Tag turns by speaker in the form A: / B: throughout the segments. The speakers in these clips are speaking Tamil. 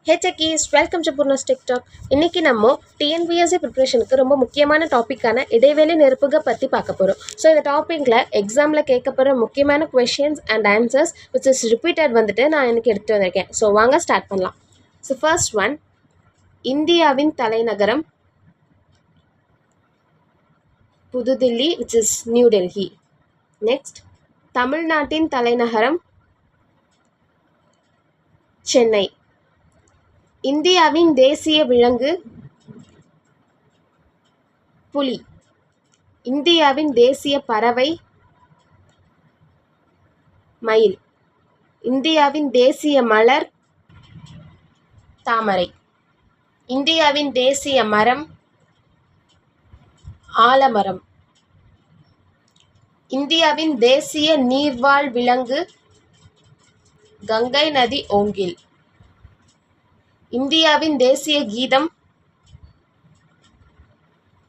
A: Hey techies, welcome to Poorna's TikTok. இன்னைக்கு நம்ம டிஎன்பிஎஸ்சி ப்ரிப்ரேஷனுக்கு ரொம்ப முக்கியமான டாப்பிக்கான இடைவெளி நெருப்புக பற்றி பார்க்க போகிறோம். ஸோ இந்த டாப்பிக்கில் எக்ஸாமில் கேட்கப்படுற முக்கியமான questions and answers which is repeated வந்துட்டு நான் எனக்கு எடுத்துகிட்டு வந்திருக்கேன். ஸோ வாங்க ஸ்டார்ட் பண்ணலாம். ஸோ ஃபர்ஸ்ட் ஒன், இந்தியாவின் தலைநகரம் Pudhudilli which is new Delhi. Next, தமிழ்நாட்டின் தலைநகரம் சென்னை. இந்தியாவின் தேசிய விலங்கு புலி. இந்தியாவின் தேசிய பறவை மயில். இந்தியாவின் தேசிய மலர் தாமரை. இந்தியாவின் தேசிய மரம் ஆலமரம். இந்தியாவின் தேசிய நீர்வாழ் விலங்கு கங்கை நதி ஓங்கில். இந்தியாவின் தேசிய கீதம்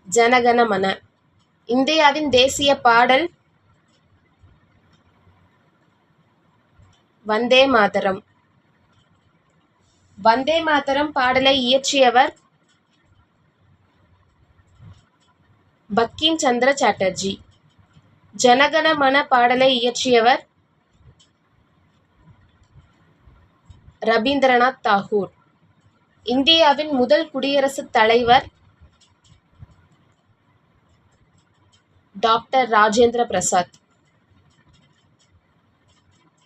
A: ஜனகணமன. இந்தியாவின் தேசிய பாடல் வந்தே மாதரம். வந்தே மாதரம் பாடலை இயற்றியவர் பங்கிம் சந்திர சாட்டர்ஜி. ஜனகணமன பாடலை இயற்றியவர் ரபீந்திரநாத் தாகூர். இந்தியாவின் முதல் குடியரசுத் தலைவர் டாக்டர் ராஜேந்திர பிரசாத்.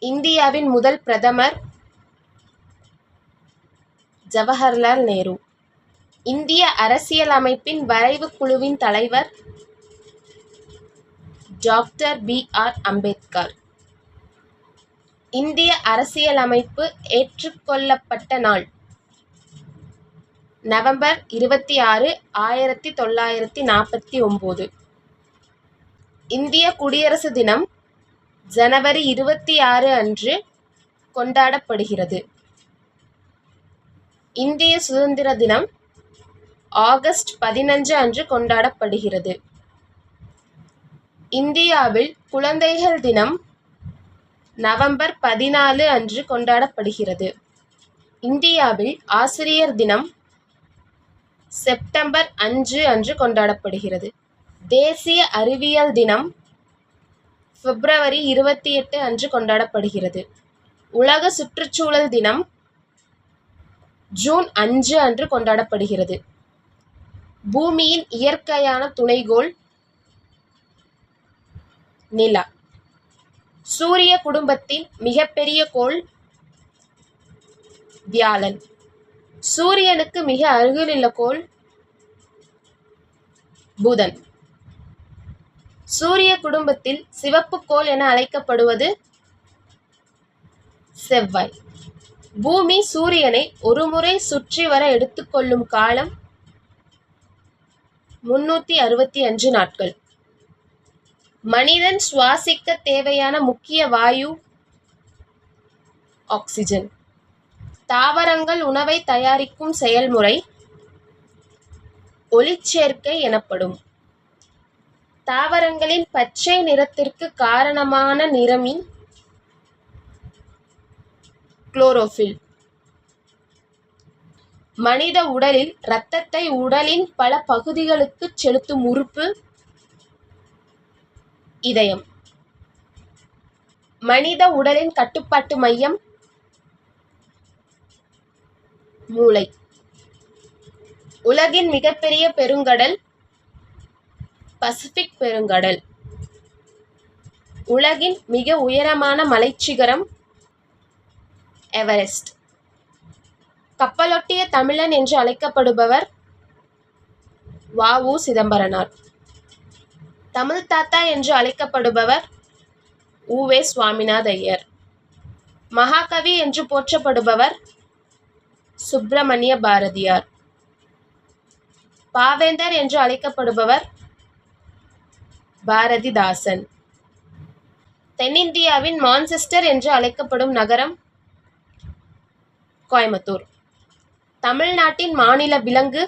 A: இந்தியாவின் முதல் பிரதமர் ஜவஹர்லால் நேரு. இந்திய அரசியலமைப்பின் வரைவு குழுவின் தலைவர் டாக்டர் பி.ஆர். அம்பேத்கர். இந்திய அரசியலமைப்பு ஏற்றுக்கொள்ளப்பட்ட நாள் நவம்பர் 26, 1949. இந்திய குடியரசு தினம் ஜனவரி 26 அன்று கொண்டாடப்படுகிறது. இந்திய சுதந்திர தினம் ஆகஸ்ட் 15 அன்று கொண்டாடப்படுகிறது. இந்தியாவில் குழந்தைகள் தினம் நவம்பர் 14 அன்று கொண்டாடப்படுகிறது. இந்தியாவில் ஆசிரியர் தினம் செப்டம்பர் 5 அன்று கொண்டாடப்படுகிறது. தேசிய அறிவியல் தினம் பிப்ரவரி 28 அன்று கொண்டாடப்படுகிறது. உலக சுற்றுச்சூழல் தினம் ஜூன் 5 அன்று கொண்டாடப்படுகிறது. பூமியின் இயற்கையான துணைக்கோள் நிலா. சூரிய குடும்பத்தின் மிகப்பெரிய கோள் வியாழன். சூரியனுக்கு மிக அருகிலுள்ள கோள் புதன். சூரிய குடும்பத்தில் சிவப்பு கோள் என அழைக்கப்படுவது செவ்வாய். பூமி சூரியனை ஒருமுறை சுற்றி வர எடுத்துக்கொள்ளும் காலம் 365 நாட்கள். மனிதன் சுவாசிக்க தேவையான முக்கிய வாயு ஆக்சிஜன். தாவரங்கள் உணவை தயாரிக்கும் செயல்முறை ஒளிச்சேர்க்கை எனப்படும். தாவரங்களின் பச்சை நிறத்திற்கு காரணமான நிறமி குளோரோஃபில். மனித உடலில் இரத்தத்தை உடலின் பல பகுதிகளுக்கு செலுத்தும் உறுப்பு இதயம். மனித உடலின் கட்டுப்பாட்டு மையம் மூளை. உலகின் மிகப்பெரிய பெருங்கடல் பசிபிக் பெருங்கடல். உலகின் மிக உயரமான மலைச்சிகரம் எவரெஸ்ட். கப்பலொட்டிய தமிழன் என்று அழைக்கப்படுபவர் வ.உ. சிதம்பரனார். தமிழ் தாத்தா என்று அழைக்கப்படுபவர் உ.வே. சுவாமிநாத ஐயர். மகாகவி என்று போற்றப்படுபவர் சுப்பிரமணிய பாரதியார். பாவேந்தர் என்று அழைக்கப்படுபவர் பாரதிதாசன். தென்னிந்தியாவின் மான்செஸ்டர் என்று அழைக்கப்படும் நகரம் கோயம்புத்தூர். தமிழ்நாட்டின் மாநில விலங்கு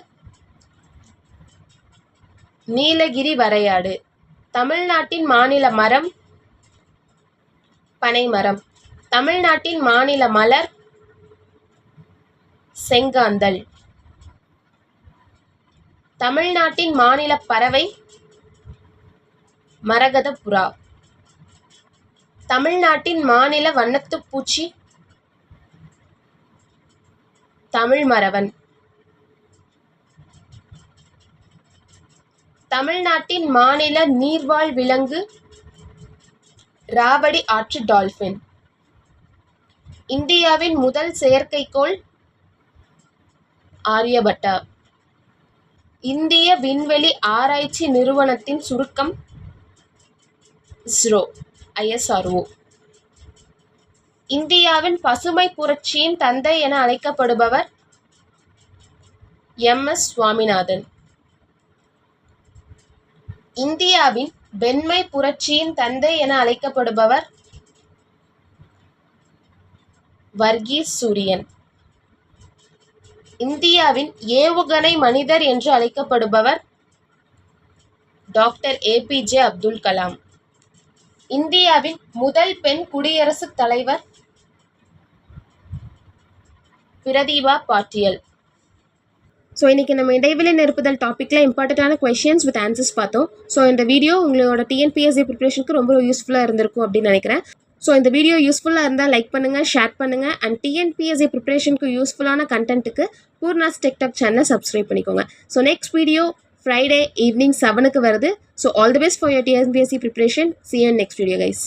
A: நீலகிரி வரையாடு. தமிழ்நாட்டின் மாநில மரம் பனைமரம். தமிழ்நாட்டின் மாநில மலர் செங்காந்தள். தமிழ்நாட்டின் மாநில பறவை மரகத புறா. தமிழ்நாட்டின் மாநில வண்ணத்துப் பூச்சி தமிழ் மறவன். தமிழ்நாட்டின் மாநில நீர்வாழ் விலங்கு ராவடி ஆற்று டால்பின். இந்தியாவின் முதல் செயற்கைக்கோள் ஆரியபட்டா. இந்திய விண்வெளி ஆராய்ச்சி நிறுவனத்தின் சுருக்கம் இஸ்ரோ, ISRO. இந்தியாவின் பசுமை புரட்சியின் தந்தை என அழைக்கப்படுபவர் MS சுவாமிநாதன். இந்தியாவின் வெண்மை புரட்சியின் தந்தை என அழைக்கப்படுபவர் வர்கீஸ் சூரியன். இந்தியாவின் ஏவுகணை மனிதர் என்று அழைக்கப்படுபவர் டாக்டர் APJ அப்துல் கலாம். இந்தியாவின் முதல் பெண் குடியரசுத் தலைவர் பிரதீபா பாட்டியல். ஸோ இன்றைக்கி நம்ம இடைவெளி நிரப்புதல் டாப்பிக்கில் இம்பார்ட்டண்ட்டான கொஷின்ஸ் வித் ஆன்சர்ஸ் பார்த்தோம். ஸோ இந்த வீடியோ உங்களோட TNPSC ப்ரிப்ரேஷனுக்கு ரொம்ப யூஸ்ஃபுல்லாக இருந்திருக்கும் அப்படின்னு நினைக்கிறேன். ஸோ இந்த வீடியோ யூஸ்ஃபுல்லாக இருந்தால் லைக் பண்ணுங்கள், ஷேர் பண்ணுங்கள். அண்ட் TNPSC ப்ரிப்ரேஷனுக்கு யூஸ்ஃபுல்லான கண்டென்ட்டுக்கு பூர்ணாஸ் டெக்டாக் சேனலை சப்ஸ்கிரைப் பண்ணிக்கோங்க. So next video Friday evening 7க்கு வருது. So all the best for your TNPSC preparation. See you in next video guys.